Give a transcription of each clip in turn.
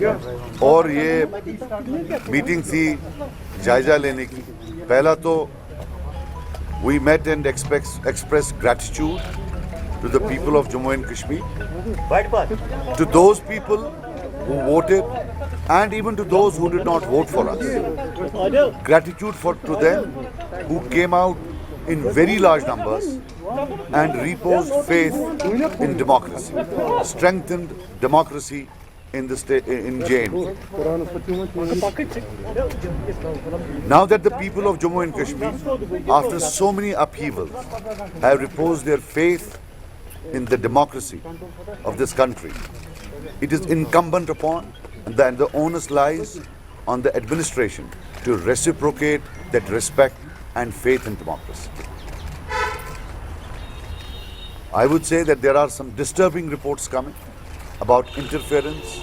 और ये मीटिंग थी जायजा लेने की. पहला तो we met and expressed gratitude to the people of Jammu and Kashmir, to those people who voted and even to those who did not vote for us. Gratitude to them who came out in very large numbers and reposed faith in democracy, strengthened democracy in the state, in JNK. Now that the people of Jammu and Kashmir, after so many upheavals, have reposed their faith in the democracy of this country, it is incumbent upon and the onus lies on the administration to reciprocate that respect and faith in democracy. I would say that there are some disturbing reports coming about interference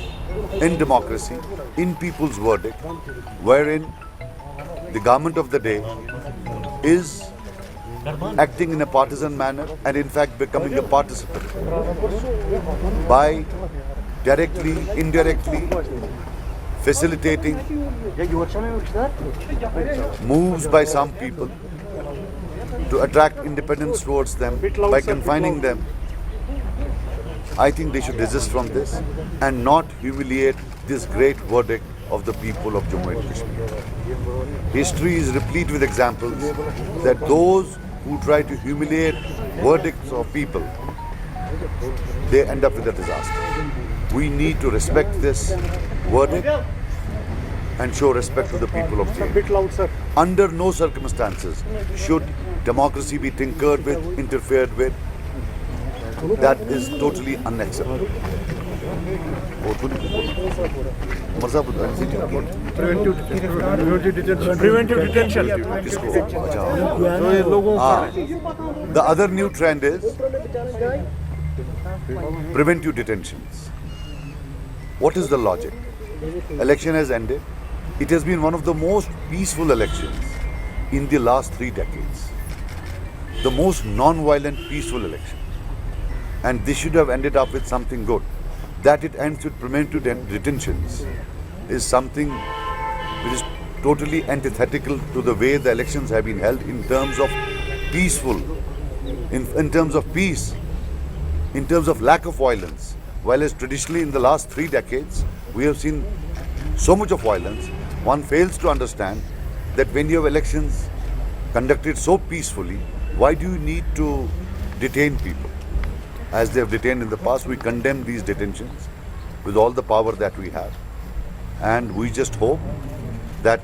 in democracy, in people's verdict, wherein the government of the day is acting in a partisan manner and in fact becoming a participant by directly, indirectly facilitating moves by some people to attract independence towards them by confining them. I think they should desist from this and not humiliate this great verdict of the people of Jammu and Kashmir. History is replete with examples that those who try to humiliate verdicts of people, they end up with a disaster. We need to respect this verdict and show respect to the people of JNK. Under no circumstances should democracy be tinkered with, interfered with. That is totally unacceptable. Preventive detention. The other new trend is preventive detentions. What is the logic? Election has ended. It has been one of the most peaceful elections in the last 3 decades. The most non-violent, peaceful election. And this should have ended up with something good. That it ends with preventive detentions is something which is totally antithetical to the way the elections have been held in terms of peaceful, in terms of peace, in terms of lack of violence. While as traditionally in the last 3 decades, we have seen so much of violence, one fails to understand that when you have elections conducted so peacefully, why do you need to detain people? As they have detained in the past, we condemn these detentions with all the power that we have. And we just hope that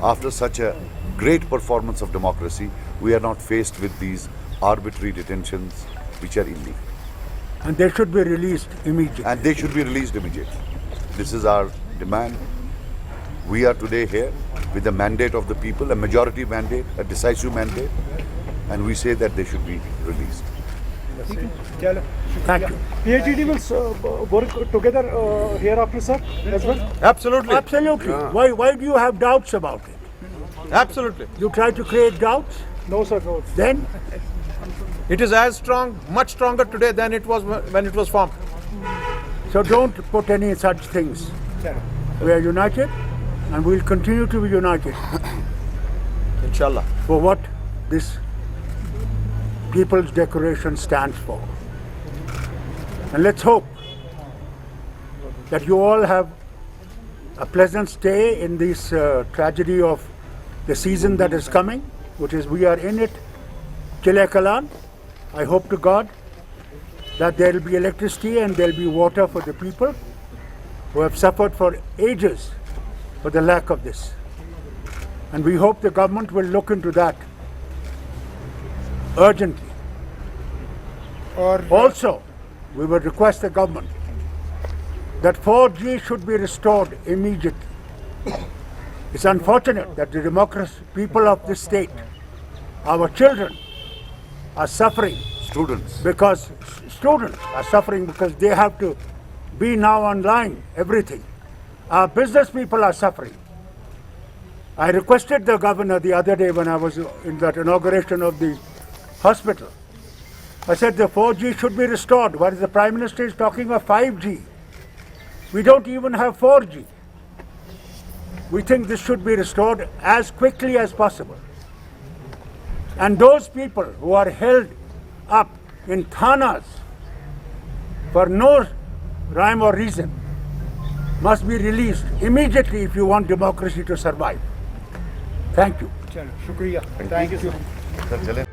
after such a great performance of democracy, we are not faced with these arbitrary detentions which are illegal. And they should be released immediately. And they should be released immediately. This is our demand. We are today here with a mandate of the people, a majority mandate, a decisive mandate, and we say that they should be released. Thank you. PITD will work together hereafter, sir, as well? Absolutely. Absolutely. Why do you have doubts about it? Absolutely. You try to create doubts? No, sir, no. Then It is as strong, much stronger today than it was when it was formed. so don't put any such things. We are united and we'll continue to be united Inshallah. for what this People's Declaration stands for. And let's hope that you all have a pleasant stay in this tragedy of the season that is coming, which is we are in it, Chile Kalan. I hope to God that there will be electricity and there will be water for the people who have suffered for ages for the lack of this. And we hope the government will look into that urgently. Also, we would request the government that 4G should be restored immediately. It's unfortunate that the democracy, people of this state, our children, are suffering Students. because students are suffering because they have to be now online, everything. Our business people are suffering. I requested the governor the other day when I was in that inauguration of the hospital. I said the 4G should be restored, whereas the Prime Minister is talking of 5G. We don't even have 4G. We think this should be restored as quickly as possible. And those people who are held up in thanas for no rhyme or reason must be released immediately if you want democracy to survive. Thank you. चलो शुक्रिया, thank you sir. Sir चले